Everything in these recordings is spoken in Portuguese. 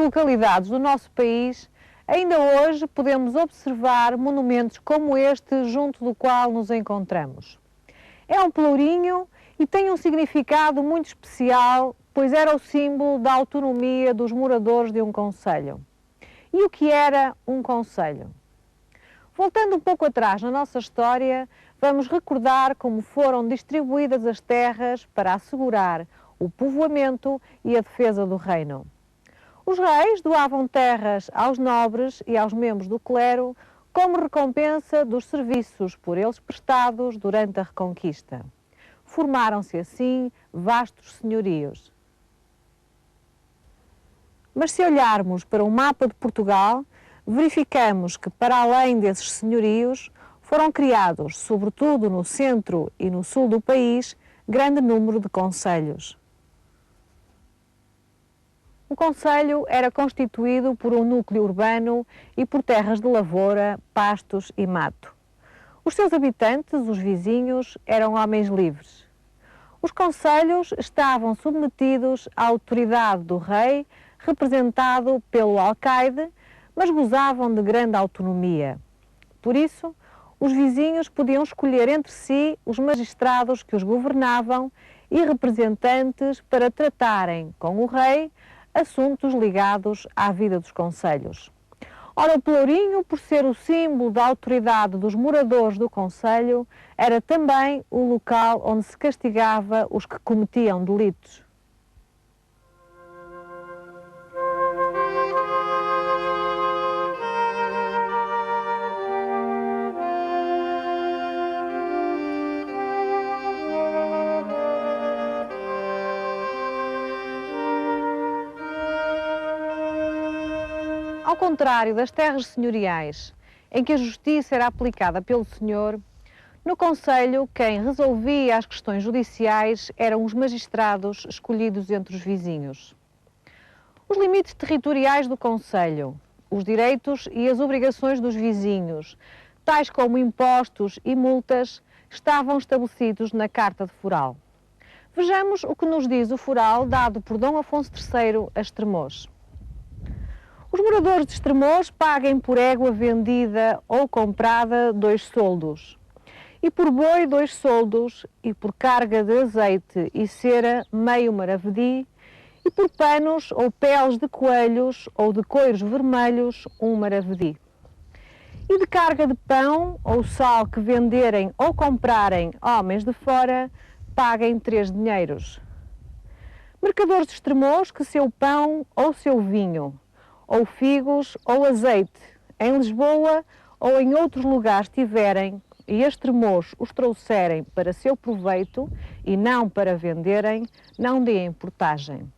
localidades do nosso país, ainda hoje podemos observar monumentos como este junto do qual nos encontramos. É um pelourinho e tem um significado muito especial, pois era o símbolo da autonomia dos moradores de um concelho. E o que era um concelho? Voltando um pouco atrás na nossa história, vamos recordar como foram distribuídas as terras para assegurar o povoamento e a defesa do reino. Os reis doavam terras aos nobres e aos membros do clero como recompensa dos serviços por eles prestados durante a Reconquista. Formaram-se assim vastos senhorios. Mas se olharmos para o mapa de Portugal, verificamos que, para além desses senhorios, foram criados, sobretudo no centro e no sul do país, grande número de concelhos. O concelho era constituído por um núcleo urbano e por terras de lavoura, pastos e mato. Os seus habitantes, os vizinhos, eram homens livres. Os concelhos estavam submetidos à autoridade do rei, representado pelo alcaide, mas gozavam de grande autonomia. Por isso, os vizinhos podiam escolher entre si os magistrados que os governavam e representantes para tratarem com o rei assuntos ligados à vida dos concelhos. Ora, o pelourinho, por ser o símbolo da autoridade dos moradores do concelho, era também o local onde se castigava os que cometiam delitos. Ao contrário das terras senhoriais, em que a justiça era aplicada pelo senhor, no concelho quem resolvia as questões judiciais eram os magistrados escolhidos entre os vizinhos. Os limites territoriais do concelho, os direitos e as obrigações dos vizinhos, tais como impostos e multas, estavam estabelecidos na Carta de Foral. Vejamos o que nos diz o foral dado por Dom Afonso III a Estremoz. Os moradores de Estremoz paguem por égua vendida ou comprada 2 soldos, e por boi 2 soldos, e por carga de azeite e cera meio maravedi, e por panos ou peles de coelhos ou de coiros vermelhos 1 maravedi. E de carga de pão ou sal que venderem ou comprarem homens de fora, paguem 3 dinheiros. Mercadores de Estremoz que seu pão ou seu vinho, ou figos, ou azeite, em Lisboa ou em outros lugares tiverem, e a Estremoz os trouxerem para seu proveito e não para venderem, não deem portagem.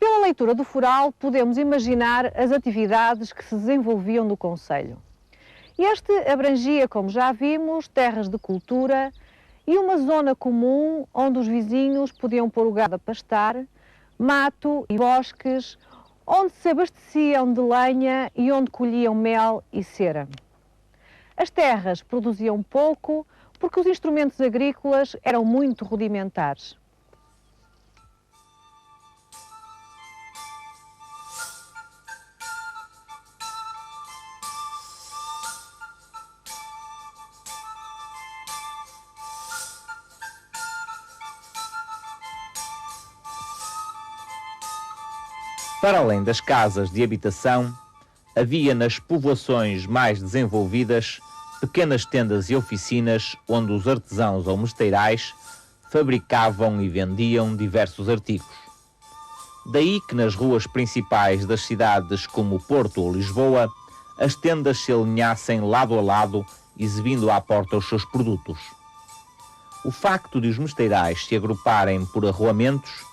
Pela leitura do foral, podemos imaginar as atividades que se desenvolviam no concelho. Este abrangia, como já vimos, terras de cultura e uma zona comum onde os vizinhos podiam pôr o gado a pastar, mato e bosques, onde se abasteciam de lenha e onde colhiam mel e cera. As terras produziam pouco porque os instrumentos agrícolas eram muito rudimentares. Para além das casas de habitação, havia nas povoações mais desenvolvidas pequenas tendas e oficinas onde os artesãos ou mesteirais fabricavam e vendiam diversos artigos. Daí que nas ruas principais das cidades como Porto ou Lisboa, as tendas se alinhassem lado a lado, exibindo à porta os seus produtos. O facto de os mesteirais se agruparem por arruamentos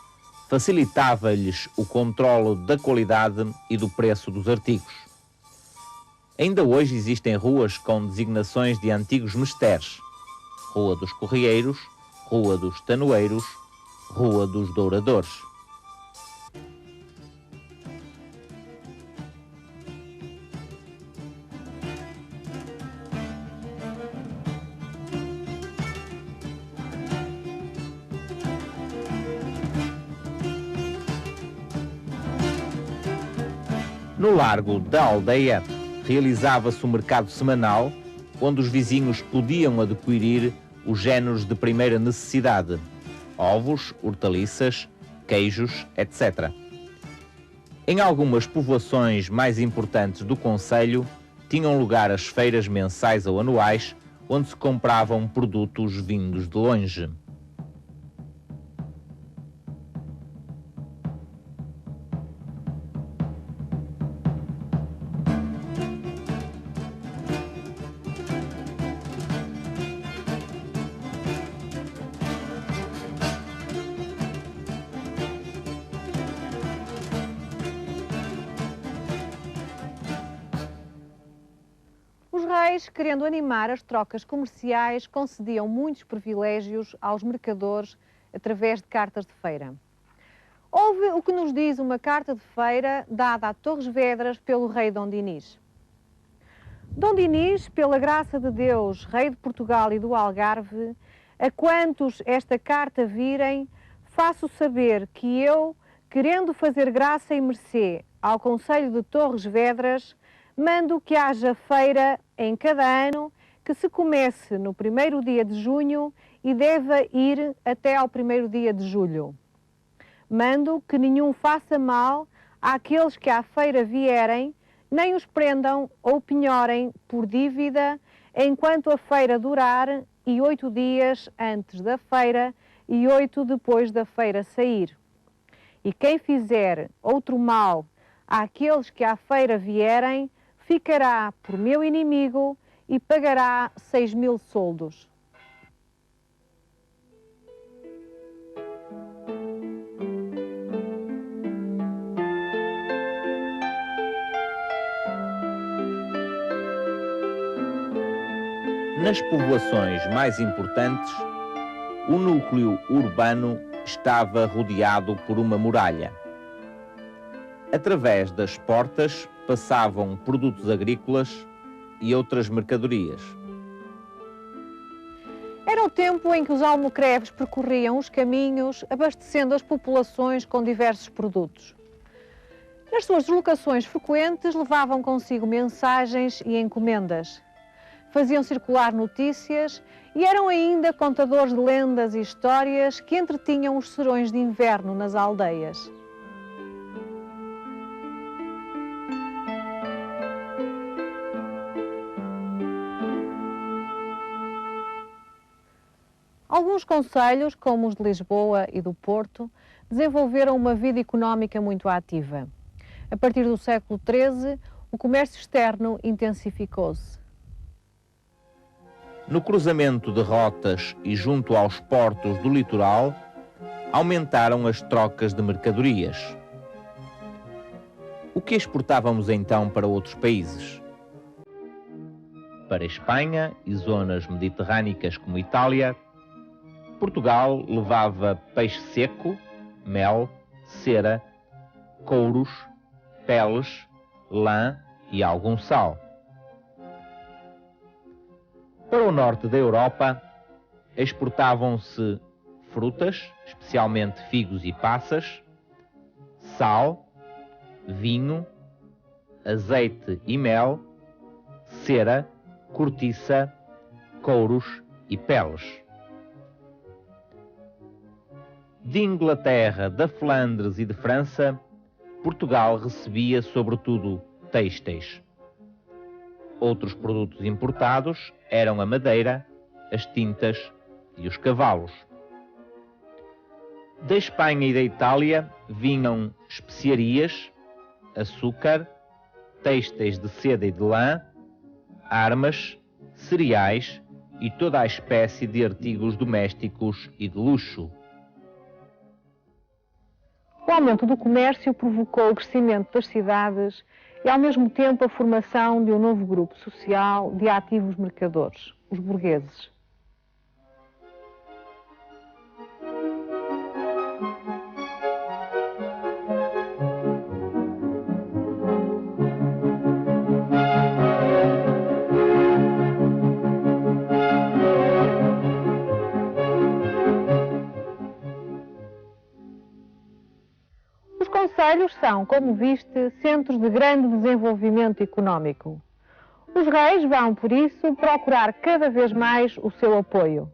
facilitava-lhes o controlo da qualidade e do preço dos artigos. Ainda hoje existem ruas com designações de antigos mesteres: Rua dos Correieiros, Rua dos Tanoeiros, Rua dos Douradores. No largo da aldeia, realizava-se um mercado semanal, onde os vizinhos podiam adquirir os géneros de primeira necessidade: ovos, hortaliças, queijos, etc. Em algumas povoações mais importantes do concelho, tinham lugar as feiras mensais ou anuais, onde se compravam produtos vindos de longe. Os reis, querendo animar as trocas comerciais, concediam muitos privilégios aos mercadores através de cartas de feira. Houve o que nos diz uma carta de feira dada a Torres Vedras pelo rei Dom Dinis. Dom Dinis, pela graça de Deus, rei de Portugal e do Algarve, a quantos esta carta virem, faço saber que eu, querendo fazer graça e mercê ao concelho de Torres Vedras, mando que haja feira em cada ano, que se comece no 1º dia de junho e deva ir até ao 1º dia de julho. Mando que nenhum faça mal àqueles que à feira vierem, nem os prendam ou penhorem por dívida, enquanto a feira durar, e 8 dias antes da feira e 8 depois da feira sair. E quem fizer outro mal àqueles que à feira vierem, ficará por meu inimigo e pagará 6.000 soldos. Nas povoações mais importantes, o núcleo urbano estava rodeado por uma muralha. Através das portas passavam produtos agrícolas e outras mercadorias. Era o tempo em que os almocreves percorriam os caminhos, abastecendo as populações com diversos produtos. Nas suas deslocações frequentes, levavam consigo mensagens e encomendas. Faziam circular notícias e eram ainda contadores de lendas e histórias que entretinham os serões de inverno nas aldeias. Alguns concelhos, como os de Lisboa e do Porto, desenvolveram uma vida económica muito ativa. A partir do século XIII, o comércio externo intensificou-se. No cruzamento de rotas e junto aos portos do litoral, aumentaram as trocas de mercadorias. O que exportávamos então para outros países? Para Espanha e zonas mediterrânicas como Itália, Portugal levava peixe seco, mel, cera, couros, peles, lã e algum sal. Para o norte da Europa, exportavam-se frutas, especialmente figos e passas, sal, vinho, azeite e mel, cera, cortiça, couros e peles. De Inglaterra, da Flandres e de França, Portugal recebia sobretudo têxteis. Outros produtos importados eram a madeira, as tintas e os cavalos. Da Espanha e da Itália vinham especiarias, açúcar, têxteis de seda e de lã, armas, cereais e toda a espécie de artigos domésticos e de luxo. O aumento do comércio provocou o crescimento das cidades e, ao mesmo tempo, a formação de um novo grupo social de ativos mercadores, os burgueses. concelhos são, como viste, centros de grande desenvolvimento económico. Os reis vão, por isso, procurar cada vez mais o seu apoio.